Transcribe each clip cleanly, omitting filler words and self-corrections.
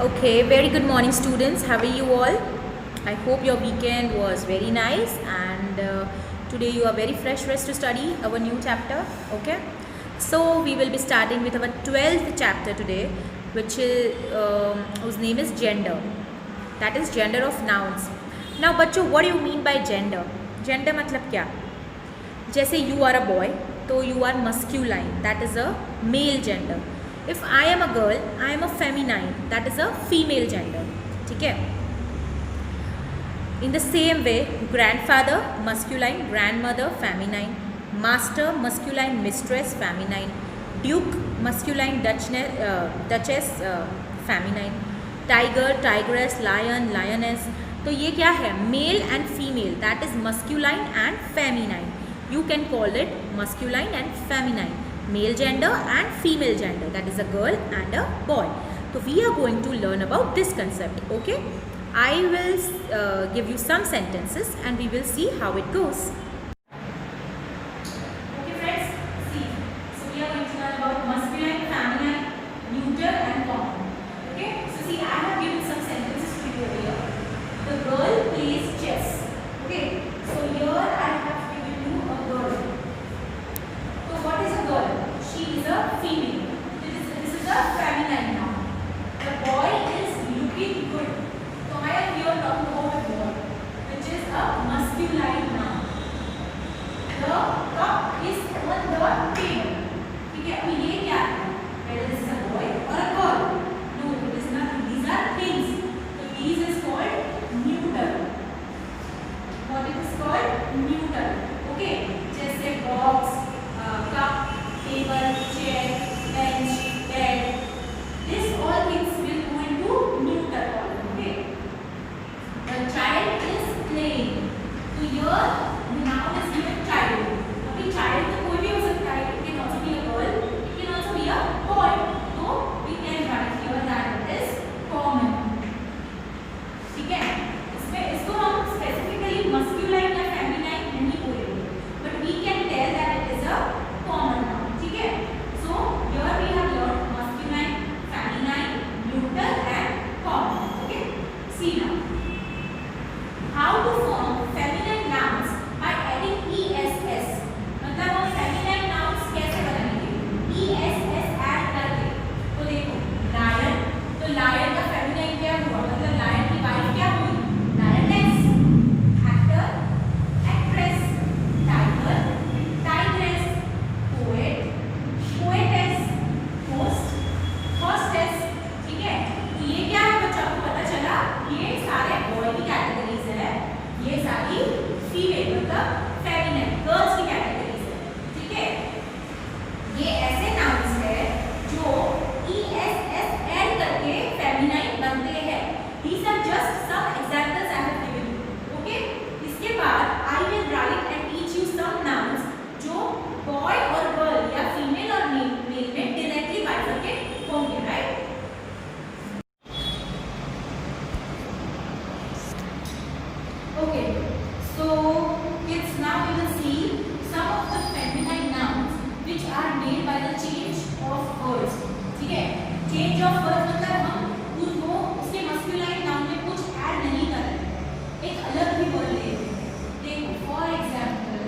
Okay, very good morning, students. How are you all? I hope your weekend was very nice and today you are very fresh to study our new chapter. Okay, so we will be starting with our 12th chapter today, which is whose name is gender. That is gender of nouns. Now, बच्चों, what do you mean by gender? Gender मतलब क्या? जैसे you are a boy, तो you are masculine. That is a male gender. If I am a girl, I am a feminine. That is a female gender. ठीक है? In the same way, grandfather masculine, grandmother feminine, master masculine, mistress feminine, duke masculine, duchess feminine, tiger, tigress, lion, lioness. तो ये क्या है? Male and female. That is masculine and feminine. You can call it masculine and feminine, male gender and female gender, that is a girl and a boy. So we are going to learn about this concept. Okay, I will give you some sentences and we will see how it goes. Okay friends, see, so we are going to learn about masculine, feminine, neuter and common. Okay, so see, I have given some sentences to you over here. The girl plays chess. Okay, so here I have female. This is a feminine noun. The boy is looking good. So I am here talking about a boy, which is a masculine noun. The cup is on the table. ठीक है? अभी ये क्या है? Whether this is a boy or a girl? No, it is not. These are things. So these is called neuter. What it is called? Neuter. Okay? जैसे box, cup, table, chair, bench, bed. This all things will go into neuter column. Okay. The child is playing. So here the noun is given child. अभी child तो कोई भी हो सकता है. It can also be a girl. It can also be a boy. So we can write here that it is common. ठीक है? इसमें इसको हम specifically masculine या feminine नहीं बोलेंगे. But we can tell that it is a common noun. ठीक है? So here we have learned masculine, feminine, neuter and common. Okay? See now. How to form feminine nouns by adding ess. मतलब हम feminine nouns कैसे बनाएंगे? ess add करके. तो देखो lion. तो lion का feminine क्या हुआ? मतलब lion की wife क्या हुई? lioness. Actor, actress, tiger, tigress, poet, poetess, host, hostess. ठीक है? तो ये क्या है बच्चों, आपको पता चला? ये सारे बॉय की कैटेगरीज है, ये सारी फीमेल मतलब फेमिनिन गर्ल्स की कैटेगरीज है. ठीक है? ये ऐसे नाउन्स है जो ess ऐड करके फेमिनाइन बनते हैं. These are just some examples I have given you. Okay? इसके बाद I will write and teach you some nouns जो बॉय और गर्ल या फीमेल और मेल में डायरेक्टली बाइफरकेट होंगे. Right? Okay, so kids, now we will see some of the feminine nouns which are made by the change of words. ठीक है? Change of words मतलब हम उनको उसके masculine noun में कुछ ऐड नहीं कर रहे, एक अलग ही वर्ड ले रहे हैं. देखो, for example,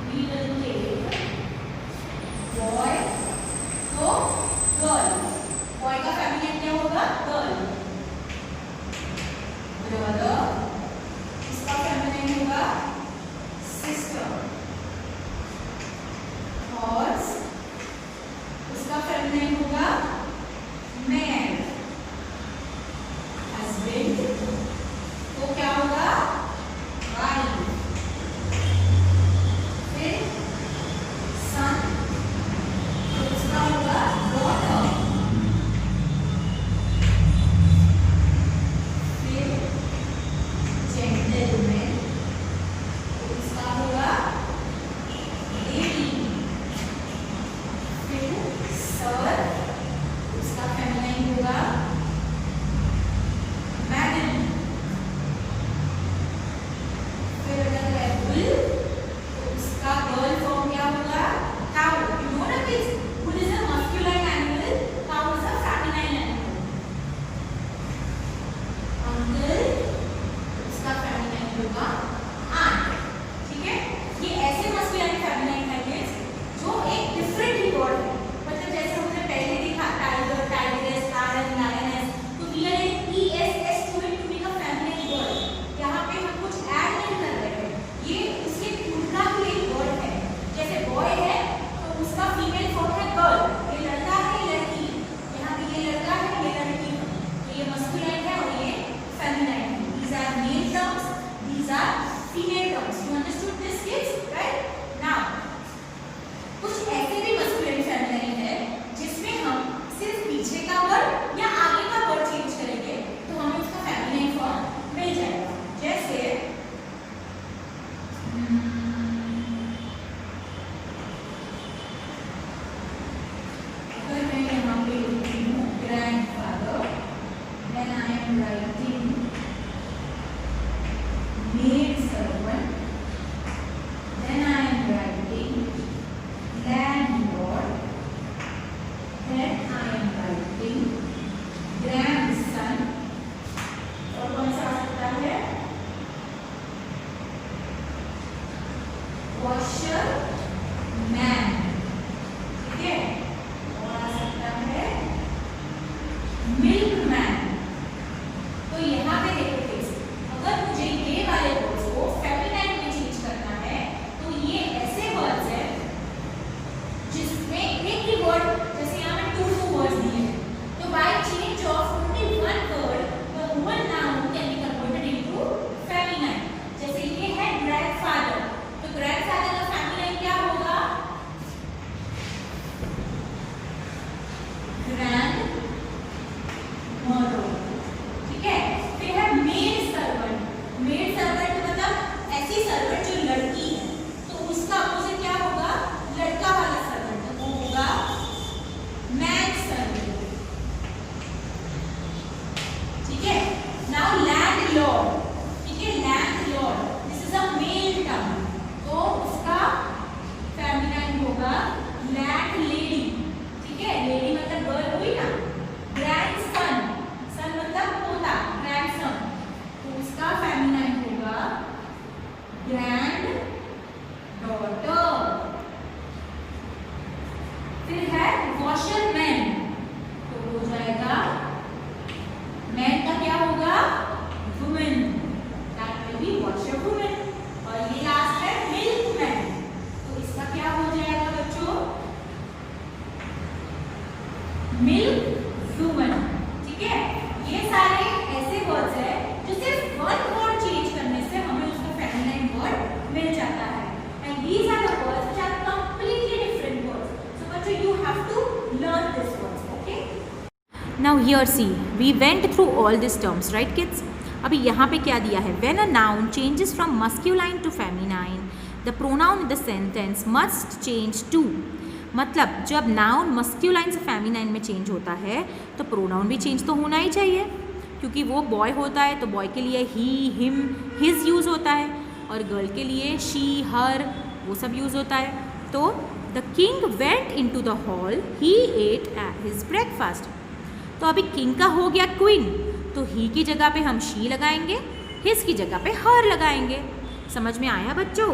we will take boy तो girl. Boy का feminine क्या होगा? Girl. Brother, इसका feminine होगा sister. Horse, उसका feminine होगा वॉशरमैन, तो हो जाएगा मैन का क्या होगा, वुमेन, दैट विल बी वॉशरवुमेन। और ये लास्ट है मिल्कमैन, तो इसका क्या हो जाएगा बच्चों, मिल्क वुमन। ठीक है, ये सारे ऐसे वर्ड्स है जो सिर्फ वन वर्ड चेंज करने से हमें उसका फेमिनाइन वर्ड मिल जाता है। And these are the words which are completely different words, so बच्चों you have to learn this words, okay. Now here see, we went through all this terms, right kids. अभी यहाँ पे क्या दिया है, when a noun changes from masculine to feminine the pronoun in the sentence must change to. मतलब जब noun masculine से feminine में चेंज होता है तो प्रोनाउन भी चेंज तो होना ही चाहिए, क्योंकि वो बॉय होता है तो बॉय के लिए ही, हिम, हिज यूज़ होता है, और गर्ल के लिए शी, हर, वो सब यूज़ होता है। तो the king went into the hall, he ate his breakfast. तो अभी किंग का हो गया क्वीन, तो ही की जगह पे हम शी लगाएंगे, हिज की जगह पे हर लगाएंगे। समझ में आया बच्चों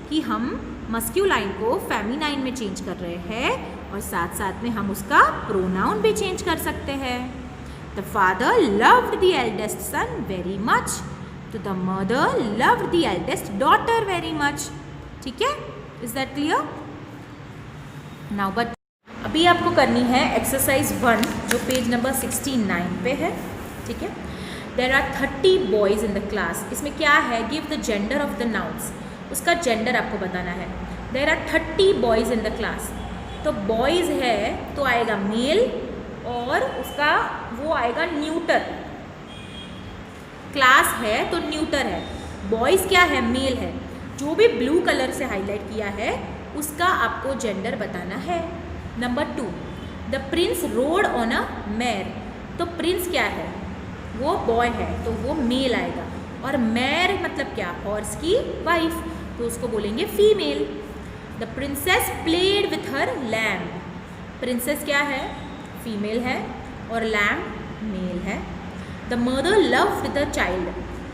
कि हम मस्क्यूलाइन को फेमिनाइन में चेंज कर रहे हैं और साथ साथ में हम उसका प्रोनाउन भी चेंज कर सकते हैं। The father loved the eldest son very much, तो the mother loved the eldest daughter very much. ठीक है, is that clear? Now but अभी आपको करनी है एक्सरसाइज 1 जो पेज नंबर 69 पे है। ठीक है, there are 30 boys in the class. इसमें क्या है, give the gender of the nouns, उसका जेंडर आपको बताना है। There are 30 boys in the class, तो बॉयज है तो आएगा मेल और उसका वो आएगा न्यूटर। क्लास है तो न्यूटर है, बॉयज क्या है, मेल है। जो भी ब्लू कलर से हाईलाइट किया है उसका आपको जेंडर बताना है। Number 2, the prince rode on a mare, तो प्रिंस क्या है, वो बॉय है तो वो मेल आएगा, और मैर मतलब क्या, हॉर्स की वाइफ, तो उसको बोलेंगे female. The princess played with her lamb, princess क्या है, फीमेल है, और लैम्ब मेल है। The mother loved the child,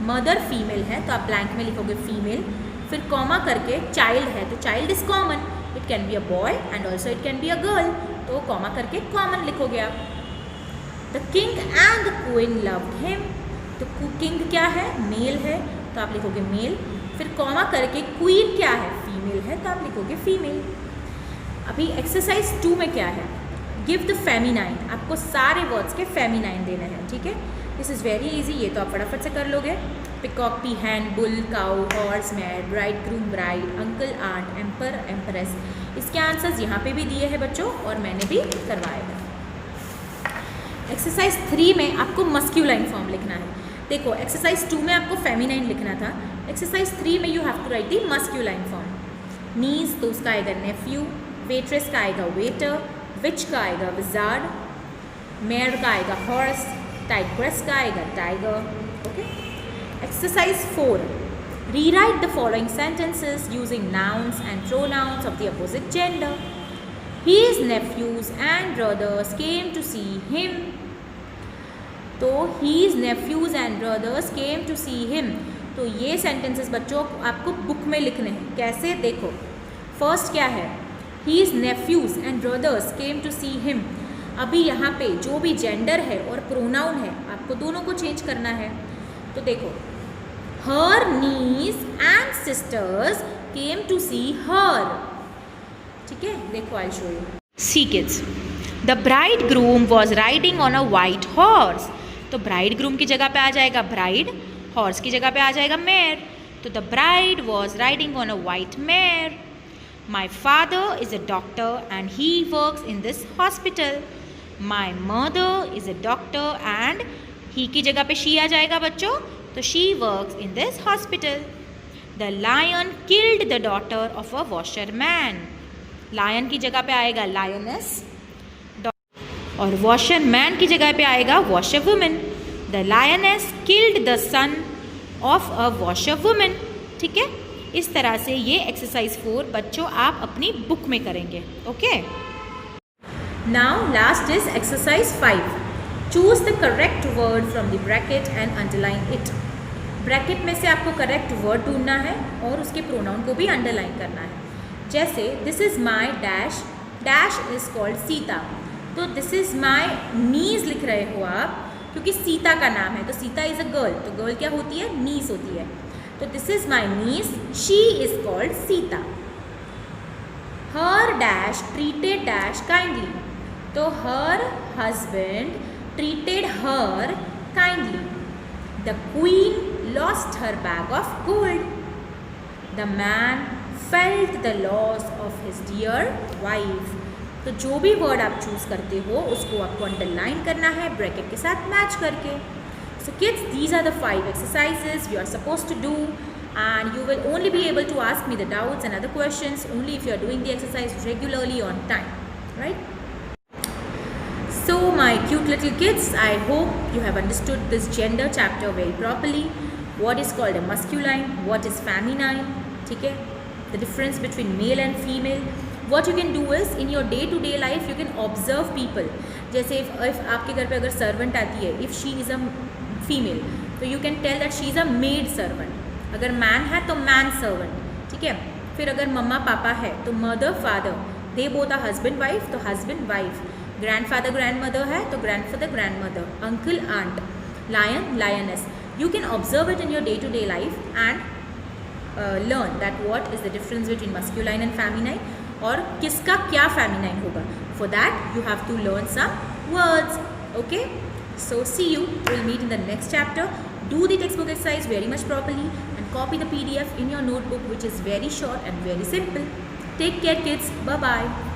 mother female है तो आप ब्लैंक में लिखोगे फीमेल, फिर कॉमा करके चाइल्ड है तो child is common, it can be a boy and also it can be a girl, तो कॉमा करके कॉमन लिखोगे आप। The king and the queen loved him, तो किंग क्या है, मेल है तो आप लिखोगे मेल, फिर कॉमा करके क्वीन क्या है, फीमेल है तो आप लिखोगे फीमेल। अभी एक्सरसाइज 2 में क्या है, गिव द फेमिनाइन, आपको सारे वर्ड्स के फेमिनाइन देने हैं। ठीक है, दिस इज़ वेरी इजी, ये तो आप फटाफट से कर लोगे। Peacock, peahen, bull, cow, horse, maid, bride, groom, bride, uncle, aunt, emperor, empress. इसके आंसर्स यहाँ पे भी दिए हैं बच्चों और मैंने भी करवाए हैं। एक्सरसाइज 3 में आपको मस्क्यूलाइन फॉर्म लिखना है। देखो एक्सरसाइज 2 में आपको फेमिनाइन लिखना था, एक्सरसाइज 3 में you have to write the masculine form. Niece तो उसका आएगा नेफ्यू, वेट्रेस का आएगा वेटर, विच का आएगा विजार्ड, मेयर का आएगा हॉर्स, टाइग्रेस का आएगा tiger. Okay, exercise 4, rewrite the following sentences using nouns and pronouns of the opposite gender. His nephews and brothers came to see him. तो his nephews and brothers came to see him, तो ये sentences बच्चों आपको book में लिखने हैं। कैसे, देखो फर्स्ट क्या है, his nephews and brothers came to see him। अभी यहाँ पे जो भी जेंडर है और प्रोनाउन है आपको दोनों को चेंज करना है। तो देखो her niece and sisters came to see her। ठीक है, देखो I show you. See kids, the bridegroom was riding on a white horse, तो ब्राइड ग्रूम की जगह पे आ जाएगा ब्राइड, हॉर्स की जगह पे आ जाएगा मेयर, तो the bride was riding on a white mare. My father is a doctor and he works in this hospital. My mother is a doctor and he की जगह पे शी आ जाएगा बच्चों, तो she works in this hospital. The lion killed the daughter of a washerman, lion की जगह पे आएगा लायनेस, और वॉशरमैन की जगह पे आएगा washerwoman. The lioness killed the son of a washerwoman. ठीक है, इस तरह से ये एक्सरसाइज 4 बच्चों आप अपनी बुक में करेंगे। Okay, now last is exercise 5, choose the correct word from the bracket and underline it. Bracket में से आपको करेक्ट वर्ड ढूंढना है और उसके प्रोनाउन को भी अंडरलाइन करना है। जैसे this is my dash, dash is called Sita, तो दिस इज माई नीज लिख रहे हो आप, क्योंकि सीता का नाम है, तो सीता इज अ गर्ल, तो गर्ल क्या होती है, नीस होती है। तो this is my niece, she is called Sita. Her dash treated dash kindly, तो her husband treated her kindly. The queen lost her bag of gold. The man felt the loss of his dear wife. तो जो भी word आप choose करते हो उसको आपको underline करना है ब्रैकेट के साथ मैच करके। So kids, these are the 5 exercises you are supposed to do, and you will only be able to ask me the doubts and other questions only if you are doing the exercise regularly on time, right? So my cute little kids, I hope you have understood this gender chapter very properly. What is called a masculine, what is feminine, ठीक है? The difference between male and female. What you can do is in your day to day life you can observe people. जैसे if आपके घर पे अगर servant आती है, if she is a female, तो you can tell that she is a maid servant. अगर man है तो man servant, ठीक है? फिर अगर मम्मा पापा है तो mother father, they both are husband wife, तो husband wife. Grandfather grandmother है तो grandfather grandmother. Uncle aunt. Lion lioness. You can observe it in your day to day life and learn that what is the difference between masculine and feminine, और किसका क्या feminine होगा. For that you have to learn some words. Okay? So see you. We'll meet in the next chapter. Do the textbook exercise very much properly and copy the PDF in your notebook, which is very short and very simple. Take care kids. Bye bye.